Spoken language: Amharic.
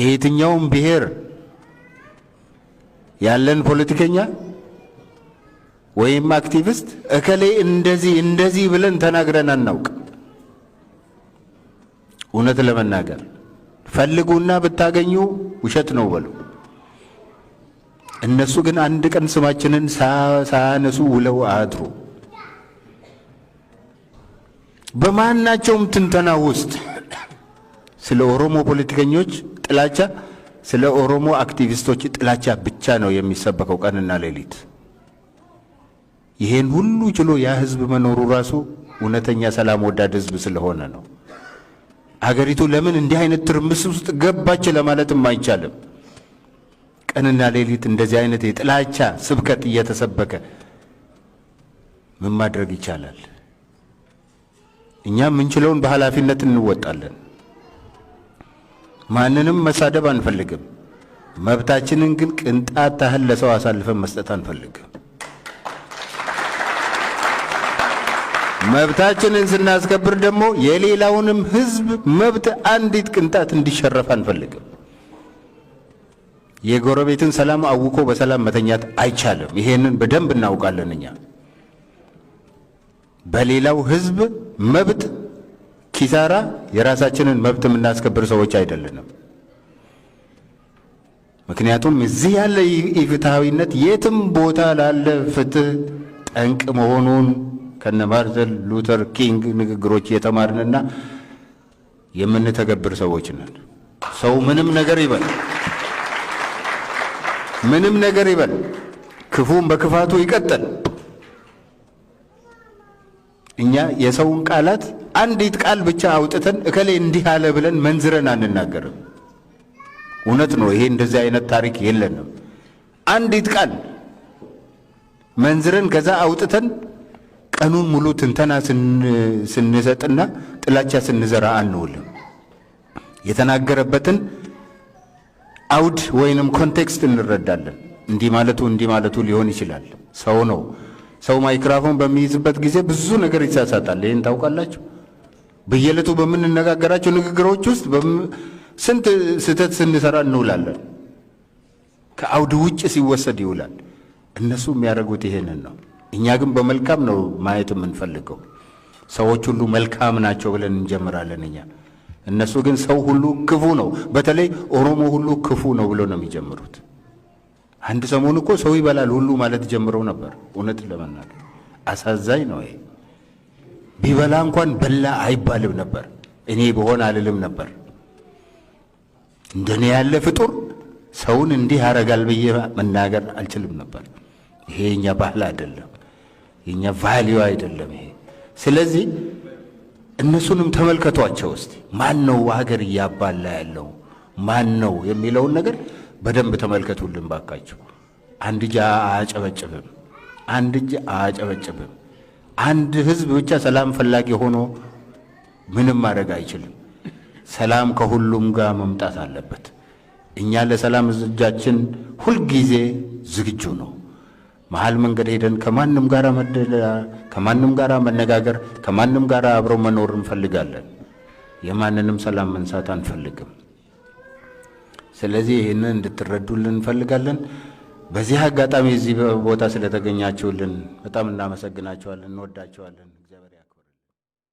ከየትኛውም ብሔር ያለን ፖለቲከኛ ወይም አክቲቪስት እከሌ እንደዚህ ብለን ተናግረን አናውቅ። እውነት ለመናገር ፈልጉና ብታገኙ ውሸት ነው በሉ። እነሱ ግን አንድ ቀን ስማችንን ሳያነሱ ውለው አድሩ። በማናቸውም ትንተና ውስጥ ስለ ኦሮሞ ፖለቲከኞች ጥላቻ፣ ስለ ኦሮሞ አክቲቪስቶች ጥላቻ ብቻ ነው የሚሰበከው ቀንና ሌሊት። ይሄን ሁሉ ችሎ ያ ህዝብ መኖሩ ራሱ እውነተኛ ሰላም ወዳድ ህዝብ ስለሆነ ነው። አገሪቱ ለምን እንዲህ አይነት ትርምስ ውስጥ ገባች ለማለትም አይቻልም። ቀንና ሌሊት እንደዚህ አይነት የጥላቻ ስብከት እየተሰበከ ምን ማድረግ ይቻላል? እኛ ምንችለውን በኃላፊነት እንወጣለን። ማንንም መሳደብ አንፈልግም። መብታችንን ግን ቅንጣት ታህል ለሰው አሳልፈን መስጠት አንፈልግም። መብታችንን ስናስከብር ደግሞ የሌላውንም ህዝብ መብት አንዲት ቅንጣት እንዲሸረፍ አንፈልግም። የጎረቤትን ሰላም አውቆ በሰላም መተኛት አይቻልም። ይሄንን በደንብ እናውቃለን። እኛ በሌላው ህዝብ መብት ኪሳራ የራሳችንን መብት የምናስከብር ሰዎች አይደለንም። ምክንያቱም እዚህ ያለ ኢፍትሃዊነት የትም ቦታ ላለ ፍትህ ጠንቅ መሆኑን ከነ ማርቲን ሉተር ኪንግ ንግግሮች የተማርንና የምንተገብር ሰዎች ነን። ሰው ምንም ነገር ይበል ክፉም በክፋቱ ይቀጥል። እኛ የሰውን ቃላት አንዲት ቃል ብቻ አውጥተን እከሌ እንዲህ አለ ብለን መንዝረን አንናገርም። እውነት ነው፣ ይሄ እንደዚህ አይነት ታሪክ የለንም። አንዲት ቃል መንዝረን ከዛ አውጥተን ቀኑን ሙሉ ትንተና ስንሰጥና ጥላቻ ስንዘራ አንውልም። የተናገረበትን አውድ ወይንም ኮንቴክስት እንረዳለን። እንዲህ ማለቱ ሊሆን ይችላል። ሰው ነው። ሰው ማይክሮፎን በሚይዝበት ጊዜ ብዙ ነገር ይሳሳታል። ይሄን ታውቃላችሁ። በየለቱ በምንነጋገራቸው ንግግሮች ውስጥ ስንት ስህተት ስንሰራ እንውላለን። ከአውድ ውጭ ሲወሰድ ይውላል። እነሱ የሚያደርጉት ይሄንን ነው። እኛ ግን በመልካም ነው ማየት የምንፈልገው። ሰዎች ሁሉ መልካም ናቸው ብለን እንጀምራለን እኛ። እነሱ ግን ሰው ሁሉ ክፉ ነው፣ በተለይ ኦሮሞ ሁሉ ክፉ ነው ብሎ ነው የሚጀምሩት። አንድ ሰሞን እኮ ሰው ይበላል ሁሉ ማለት ጀምረው ነበር። እውነት ለመናገር አሳዛኝ ነው ይሄ። ቢበላ እንኳን በላ አይባልም ነበር። እኔ በሆነ አልልም ነበር። እንደኔ ያለ ፍጡር ሰውን እንዲህ ያረጋል ብዬ መናገር አልችልም ነበር። ይሄ የኛ ባህል አይደለም፣ የኛ ቫልዩ አይደለም ይሄ። ስለዚህ እነሱንም ተመልከቷቸው እስቲ። ማን ነው ሀገር እያባላ ያለው ማን ነው የሚለውን ነገር በደንብ ተመልከቱልን ባካችሁ። አንድ እጅ አያጨበጭብም። አንድ ህዝብ ብቻ ሰላም ፈላጊ ሆኖ ምንም ማድረግ አይችልም። ሰላም ከሁሉም ጋር መምጣት አለበት። እኛ ለሰላም እጃችን ሁልጊዜ ዝግጁ ነው። መሃል መንገድ ሄደን ከማንም ጋር መነጋገር፣ ከማንም ጋር አብሮ መኖር እንፈልጋለን። የማንንም ሰላም መንሳት አንፈልግም። ስለዚህ ይህንን እንድትረዱልን እንፈልጋለን። በዚህ አጋጣሚ እዚህ ቦታ ስለተገኛችሁልን በጣም እናመሰግናችኋለን፣ እንወዳችኋለን።